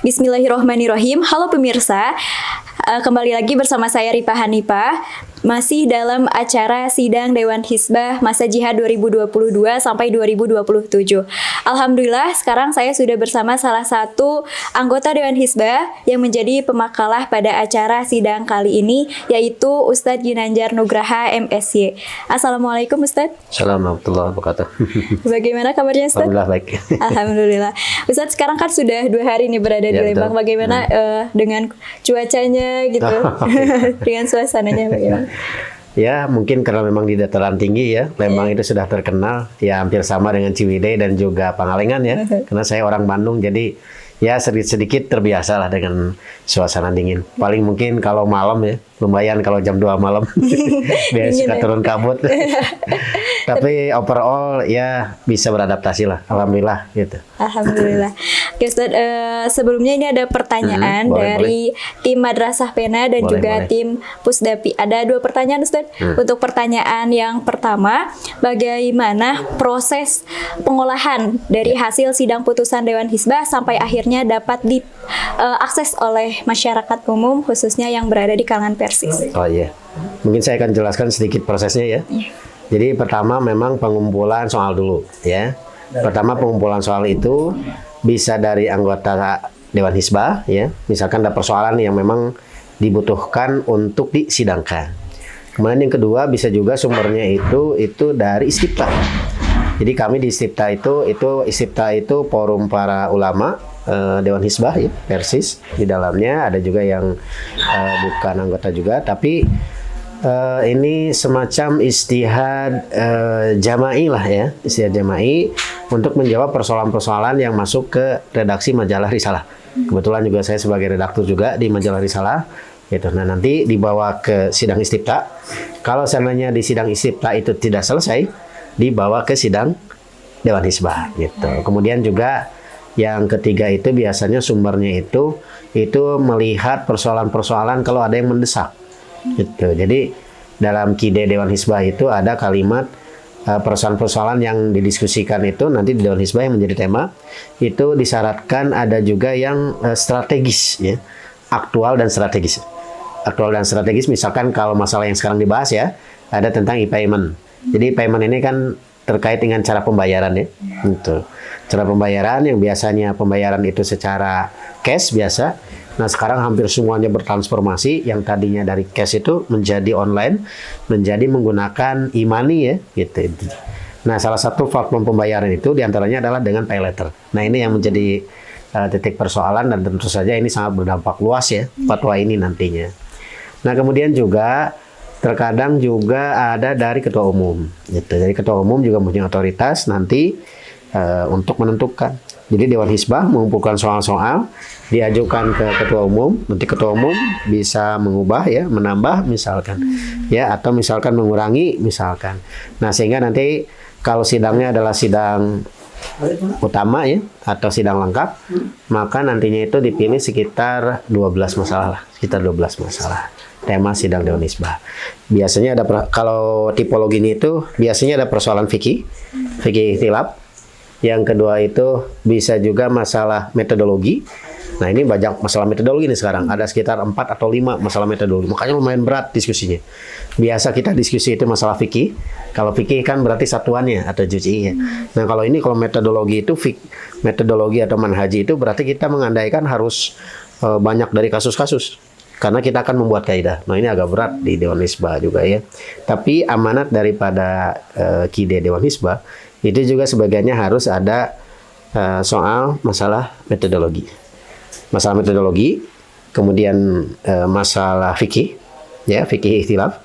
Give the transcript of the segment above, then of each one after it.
Bismillahirrohmanirrohim. Halo pemirsa, kembali lagi bersama saya Ripa Hanifah. Masih dalam acara sidang Dewan Hizbah Masa Jihad 2022 sampai 2027. Alhamdulillah sekarang saya sudah bersama salah satu anggota Dewan Hizbah yang menjadi pemakalah pada acara sidang kali ini, yaitu Ustadz Ginanjar Nugraha MSy. Assalamualaikum Ustadz. Assalamualaikum warahmatullahi wabarakatuh. Bagaimana kabarnya Ustadz? Alhamdulillah baik. Alhamdulillah. Ustadz sekarang kan sudah 2 hari nih berada di Lembang. Betul. Bagaimana dengan cuacanya gitu, dengan suasananya bagaimana? Ya mungkin karena memang di dataran tinggi ya, Lembang itu sudah terkenal ya, hampir sama dengan Ciwidey dan juga Pangalengan ya. Karena saya orang Bandung, jadi ya sedikit terbiasa lah dengan suasana dingin. Paling mungkin kalau malam ya, lumayan kalau jam 2 malam biasa suka turun kabut. Tapi overall ya bisa beradaptasi lah, alhamdulillah gitu. Alhamdulillah. Oke Ustadz, sebelumnya ini ada pertanyaan dari tim Madrasah Pena dan juga tim Pusdapi. Ada 2 pertanyaan Ustadz. Untuk pertanyaan yang pertama, bagaimana proses pengolahan dari hasil sidang putusan Dewan Hizbah sampai akhirnya dapat diakses oleh masyarakat umum, khususnya yang berada di kalangan Persis? Oh iya, mungkin saya akan jelaskan sedikit prosesnya ya. Jadi pertama memang pengumpulan soal dulu ya. Pertama pengumpulan soal itu bisa dari anggota Dewan Hizbah ya. Misalkan ada persoalan yang memang dibutuhkan untuk disidangkan. Kemudian yang kedua bisa juga sumbernya itu dari Istipta. Jadi kami di Istipta itu forum para ulama Dewan Hizbah ya, Persis. Di dalamnya ada juga yang bukan anggota juga, tapi ini semacam istihad jama'i lah ya, istihad jama'i untuk menjawab persoalan-persoalan yang masuk ke redaksi majalah Risalah. Kebetulan juga saya sebagai redaktur juga di majalah Risalah gitu. Nah nanti dibawa ke sidang Istipta. Kalau seandainya di sidang Istipta itu tidak selesai, dibawa ke sidang Dewan Hizbah gitu. Kemudian juga yang ketiga itu biasanya sumbernya itu melihat persoalan-persoalan kalau ada yang mendesak. Gitu. Jadi dalam KIDE Dewan Hizbah itu ada kalimat persoalan-persoalan yang didiskusikan itu nanti di Dewan Hizbah yang menjadi tema itu disyaratkan ada juga yang strategis ya, aktual dan strategis. Aktual dan strategis misalkan kalau masalah yang sekarang dibahas ya, ada tentang e-payment. Jadi payment ini kan terkait dengan cara pembayaran ya. Gitu. Cara pembayaran yang biasanya pembayaran itu secara cash biasa. Nah sekarang hampir semuanya bertransformasi, yang tadinya dari cash itu menjadi online, menjadi menggunakan e-money ya gitu. Nah salah satu platform pembayaran itu diantaranya adalah dengan pay letter. Nah ini yang menjadi titik persoalan dan tentu saja ini sangat berdampak luas ya fatwa ini nantinya. Nah kemudian juga terkadang juga ada dari ketua umum gitu. Jadi ketua umum juga punya otoritas nanti untuk menentukan. Jadi Dewan Hizbah mengumpulkan soal-soal, diajukan ke ketua umum, nanti ketua umum bisa mengubah ya, menambah misalkan, ya atau misalkan mengurangi misalkan. Nah sehingga nanti kalau sidangnya adalah sidang utama ya, atau sidang lengkap, maka nantinya itu dipilih sekitar 12 masalah lah, sekitar 12 masalah. Tema sidang Dewan Hizbah. Biasanya ada kalau tipologi ini itu biasanya ada persoalan fikih ikhtilaf. Yang kedua itu bisa juga masalah metodologi. Nah ini banyak masalah metodologi nih sekarang. Ada sekitar 4 atau 5 masalah metodologi. Makanya lumayan berat diskusinya. Biasa kita diskusi itu masalah fikih. Kalau fikih kan berarti satuannya atau juz'iynya. Nah kalau metodologi itu metodologi atau manhaji itu berarti kita mengandaikan harus banyak dari kasus-kasus. Karena kita akan membuat kaidah. Nah ini agak berat di Dewan Hizbah juga ya. Tapi amanat daripada KIDE Dewan Hizbah itu juga sebagiannya harus ada soal masalah metodologi. Masalah metodologi, kemudian masalah fikih, ya fikih ikhtilaf,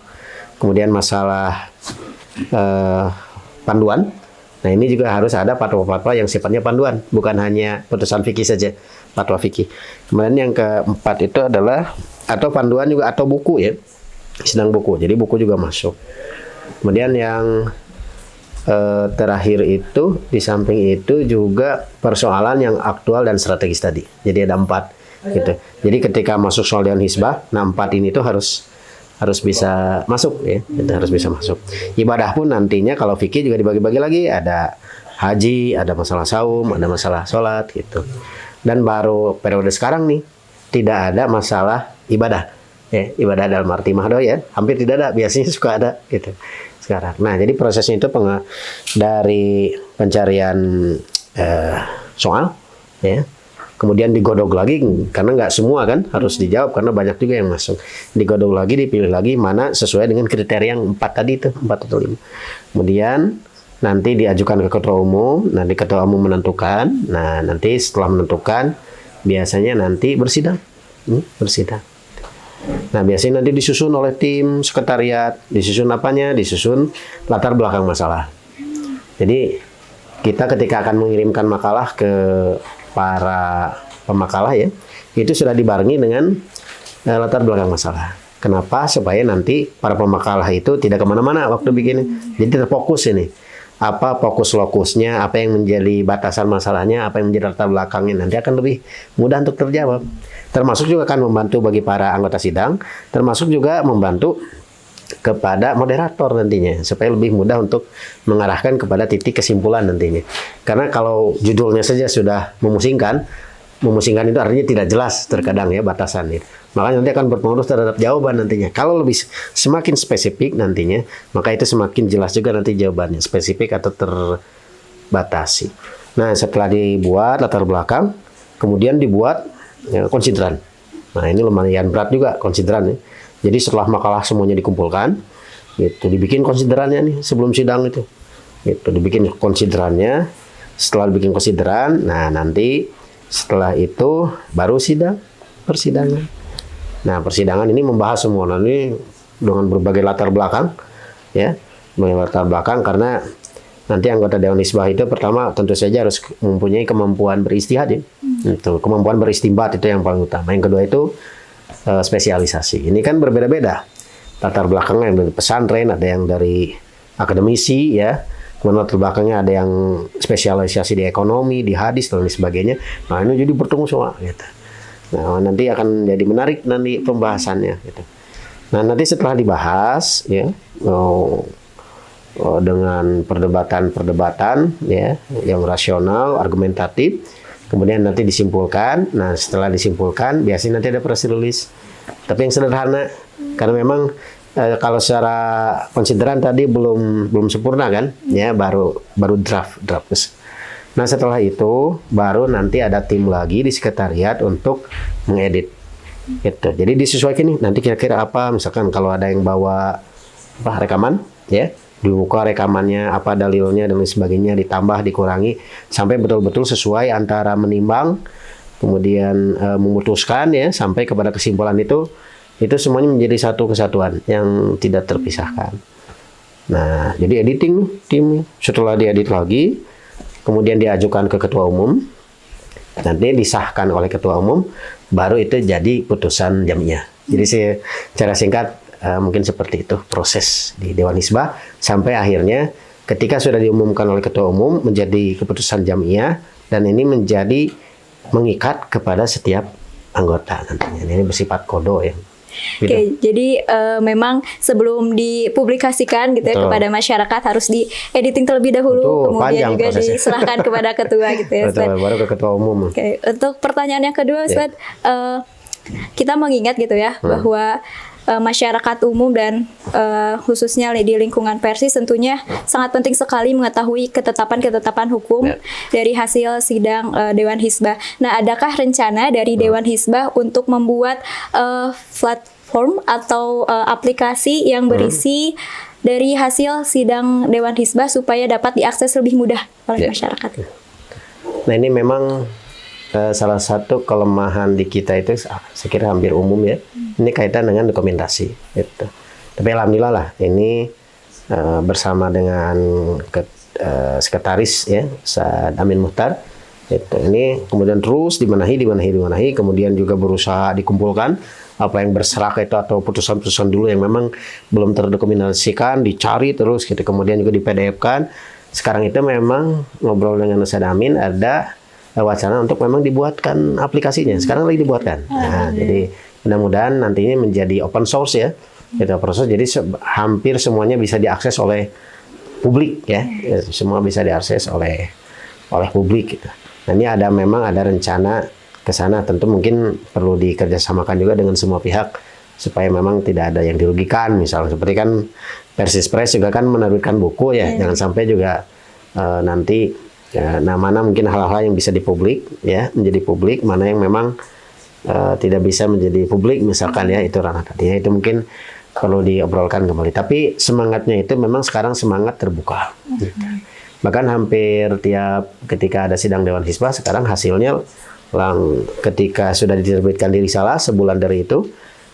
kemudian masalah panduan. Nah ini juga harus ada fatwa-fatwa yang sifatnya panduan, bukan hanya putusan fikih saja, fatwa fikih. Kemudian yang keempat itu adalah atau panduan juga atau buku ya, sidang buku. Jadi buku juga masuk. Kemudian yang terakhir itu di samping itu juga persoalan yang aktual dan strategis tadi. Jadi ada 4 gitu. Jadi ketika masuk soal Dewan Hizbah, nah 4 ini tuh harus bisa masuk ya, harus bisa masuk. Ibadah pun nantinya kalau fikih juga dibagi-bagi lagi, ada haji, ada masalah saum, ada masalah sholat gitu. Dan baru periode sekarang nih tidak ada masalah ibadah. Ya, ibadah dalam arti mahdoh ya, hampir tidak ada. Biasanya suka ada gitu sekarang. Nah, jadi prosesnya itu dari pencarian soal ya. Kemudian digodok lagi karena nggak semua kan harus dijawab karena banyak juga yang masuk. Digodok lagi, dipilih lagi mana sesuai dengan kriteria yang 4 tadi itu, 4 atau 5. Kemudian nanti diajukan ke ketua umum, nanti ketua umum menentukan. Nah, nanti setelah menentukan biasanya nanti bersidang. Bersidang. Nah, biasanya nanti disusun oleh tim sekretariat, disusun apanya? Disusun latar belakang masalah. Jadi kita ketika akan mengirimkan makalah ke para pemakalah ya, itu sudah dibarengi dengan latar belakang masalah. Kenapa? Supaya nanti para pemakalah itu tidak kemana-mana waktu bikin. Jadi terfokus ini. Apa fokus lokusnya, apa yang menjadi batasan masalahnya, apa yang menjadi latar belakangnya, nanti akan lebih mudah untuk terjawab. Termasuk juga akan membantu bagi para anggota sidang, termasuk juga membantu kepada moderator nantinya supaya lebih mudah untuk mengarahkan kepada titik kesimpulan nantinya. Karena kalau judulnya saja sudah memusingkan itu artinya tidak jelas terkadang ya batasan itu. Makanya nanti akan berpengaruh terhadap jawaban nantinya. Kalau lebih semakin spesifik nantinya, maka itu semakin jelas juga nanti jawabannya, spesifik atau terbatasi. Nah, setelah dibuat latar belakang, kemudian dibuat konsideran. Nah, ini lumayan berat juga konsideran ya. Jadi setelah makalah semuanya dikumpulkan, gitu, dibikin konsiderannya nih sebelum sidang itu, gitu, dibikin konsiderannya. Setelah dibikin konsideran, nah nanti setelah itu baru persidangan. Nah, persidangan ini membahas semua nanti dengan berbagai latar belakang, ya, berbagai latar belakang karena nanti anggota Dewan Hizbah itu pertama tentu saja harus mempunyai kemampuan beristihad ya, itu kemampuan beristimbat itu yang paling utama. Yang kedua itu spesialisasi. Ini kan berbeda-beda latar belakangnya, yang dari pesantren, ada yang dari akademisi ya, kemudian latar belakangnya ada yang spesialisasi di ekonomi, di hadis dan lain sebagainya. Nah, ini jadi bertemu semua gitu. Nah, nanti akan jadi menarik nanti pembahasannya gitu. Nah, nanti setelah dibahas ya dengan perdebatan ya yang rasional, argumentatif, kemudian nanti disimpulkan. Nah, setelah disimpulkan biasanya nanti ada press release. Tapi yang sederhana karena memang kalau secara konsideran tadi belum sempurna kan, ya baru draft. Nah, setelah itu baru nanti ada tim lagi di sekretariat untuk mengedit. Gitu. Jadi disesuaikan nih nanti kira-kira apa, misalkan kalau ada yang bawa rekaman ya, dibuka rekamannya, apa dalilnya dan lain sebagainya, ditambah, dikurangi sampai betul-betul sesuai antara menimbang kemudian memutuskan ya sampai kepada kesimpulan itu semuanya menjadi satu kesatuan yang tidak terpisahkan. Nah, jadi editing tim setelah diedit lagi kemudian diajukan ke ketua umum, nanti disahkan oleh ketua umum, baru itu jadi putusan jamiah. Jadi secara singkat mungkin seperti itu proses di Dewan Hizbah sampai akhirnya ketika sudah diumumkan oleh ketua umum menjadi keputusan jamiah dan ini menjadi mengikat kepada setiap anggota nantinya. Ini bersifat kodo ya. Gitu. Oke, jadi memang sebelum dipublikasikan gitu ya kepada masyarakat harus di editing terlebih dahulu, kemudian juga prosesnya diserahkan kepada ketua gitu ya. Betul, baru ke ketua umum. Oke, untuk pertanyaan yang kedua, Ustaz, kita mengingat gitu ya bahwa masyarakat umum dan khususnya di lingkungan Persis tentunya sangat penting sekali mengetahui ketetapan-ketetapan hukum dari hasil sidang Dewan Hizbah. Nah, adakah rencana dari Dewan Hizbah untuk membuat platform atau aplikasi yang berisi dari hasil sidang Dewan Hizbah supaya dapat diakses lebih mudah oleh masyarakat? Nah, ini memang salah satu kelemahan di kita itu saya kira hampir umum ya. Ini kaitan dengan dokumentasi. Gitu. Tapi alhamdulillah lah ini bersama dengan sekretaris ya Saad Amin Muhtar. Gitu. Ini kemudian terus dibenahi, kemudian juga berusaha dikumpulkan apa yang berserak itu atau putusan-putusan dulu yang memang belum terdokumentasikan, dicari terus gitu. Kemudian juga di PDF-kan. Sekarang itu memang ngobrol dengan Saad Amin ada wacana untuk memang dibuatkan aplikasinya. Sekarang lagi dibuatkan. Nah, jadi mudah-mudahan nantinya menjadi open source ya. Itu open source, jadi hampir semuanya bisa diakses oleh publik ya. Semua bisa diakses oleh publik gitu. Nah, ini memang ada rencana ke sana, tentu mungkin perlu dikerjasamakan juga dengan semua pihak supaya memang tidak ada yang dirugikan. Misalnya seperti kan Persis Press juga kan menerbitkan buku ya, jangan sampai juga nanti mana mungkin hal-hal yang bisa dipublik ya, menjadi publik, mana yang memang tidak bisa menjadi publik misalkan ya, itu ranah tadinya, itu mungkin perlu diobrolkan kembali. Tapi semangatnya itu memang sekarang semangat terbuka. Bahkan hampir tiap ketika ada sidang Dewan Hizbah sekarang hasilnya ketika sudah diterbitkan di risalah sebulan dari itu,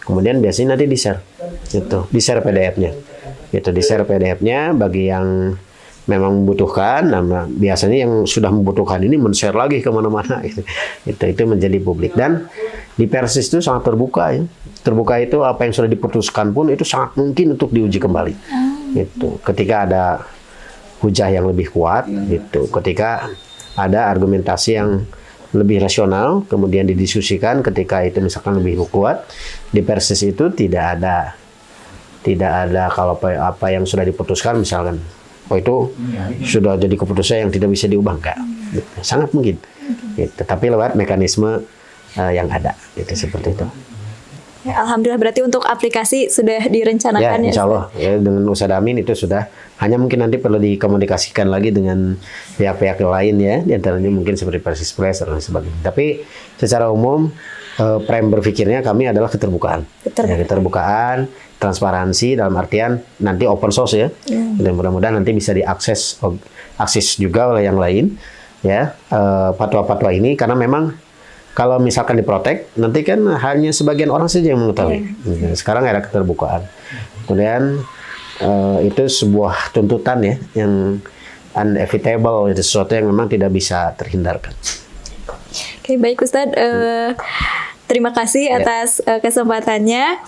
kemudian biasanya nanti di-share gitu, di-share PDF-nya. Gitu, di-share PDF-nya bagi yang memang membutuhkan. Nah, biasanya yang sudah membutuhkan ini men-share lagi kemana-mana gitu. Itu menjadi publik. Dan di Persis itu sangat terbuka ya. Terbuka itu apa yang sudah diputuskan pun itu sangat mungkin untuk diuji kembali. Gitu. Ketika ada hujah yang lebih kuat gitu. Ketika ada argumentasi yang lebih rasional kemudian didiskusikan, ketika itu misalkan lebih kuat, di Persis itu tidak ada kalau apa yang sudah diputuskan misalkan itu sudah jadi keputusan yang tidak bisa diubah, enggak. Sangat mungkin. Gitu. Tapi lewat mekanisme yang ada, gitu, seperti itu. Ya, alhamdulillah, berarti untuk aplikasi sudah direncanakan ya. Insya Allah ya, dengan Ustadz Amin itu sudah, hanya mungkin nanti perlu dikomunikasikan lagi dengan pihak-pihak lain ya, diantaranya mungkin seperti Persis Press dan sebagainya. Tapi secara umum frame berpikirnya kami adalah keterbukaan. Keterbukaan, transparansi dalam artian nanti open source ya, dan mudah-mudahan nanti bisa diakses juga oleh yang lain ya, fatwa-fatwa ini, karena memang kalau misalkan diprotek nanti kan hanya sebagian orang saja yang mengetahui. Sekarang ada keterbukaan, kemudian itu sebuah tuntutan ya yang inevitable, itu sesuatu yang memang tidak bisa terhindarkan. Oke, baik Ustadz, terima kasih atas kesempatannya.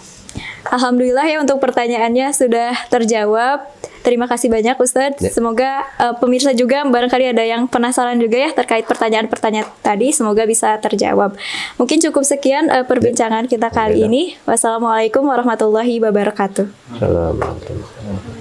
Alhamdulillah ya, untuk pertanyaannya sudah terjawab. Terima kasih banyak Ustadz. Semoga pemirsa juga barangkali ada yang penasaran juga ya terkait pertanyaan-pertanyaan tadi. Semoga bisa terjawab. Mungkin cukup sekian perbincangan kita kali ini. Wassalamualaikum warahmatullahi wabarakatuh. Assalamualaikum.